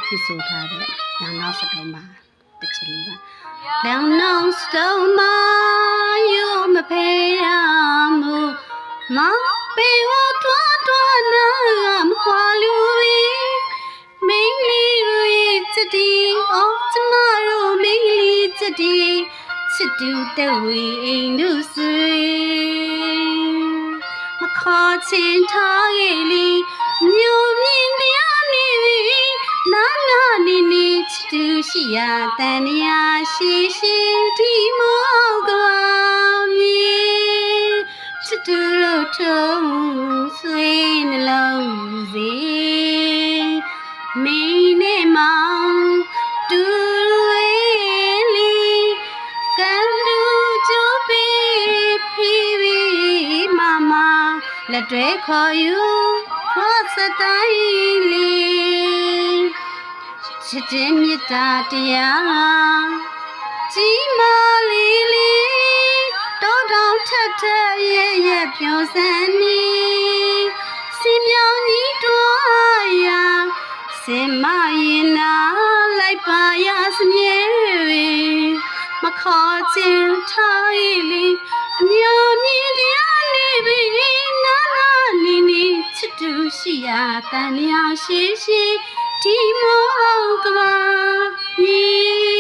ဖြစ်ဆိုထားတဲ့လောင်နောက်စတုံးမှာတစ်ချက်လေးပါလောင်နောက်စတုံးမှာယောမဖေးရမှုမပေဝတွားတွားနာမခွာလူမင်းလေးရဲ့ချစ်တီအော်ကျမတို့မင်းလေးချစ်တီချစ်တူတဲ့ဝေအိမ်တို့ဆွေမခေါ်ချင်ထားရဲ့လီမြို့မြင့်တရားနေနာနာနေနေချစ်တူရှိရတန်ရာရှိရှိဒီမောကလာမြေချစ်တူတို့ထုံးဆွေးနှလုံးစီမင်းနဲ့မောင်တူလွေလီကံတူကျိုးပေးဖိပြီးမမလက်တွေခေါ်ယူခေါ်စတိုင်းလီချစ်တဲ့မြတ်တာတရားကြီးမားလေးလေးတောတောင်ထက်ထက်ရဲ့ရဲ့ပြောစမ်းနေစီမြောင်ကြီးတွားရာစင်မရင်နာလိုက်ပါရစမြဲမခေါ်ချင်ထားလေအမျိုးမြင်တရားနေပြီနာနာနေနေချစ်တူရှိရတန်လျာရှိရှိဒီမောကဘာမြေ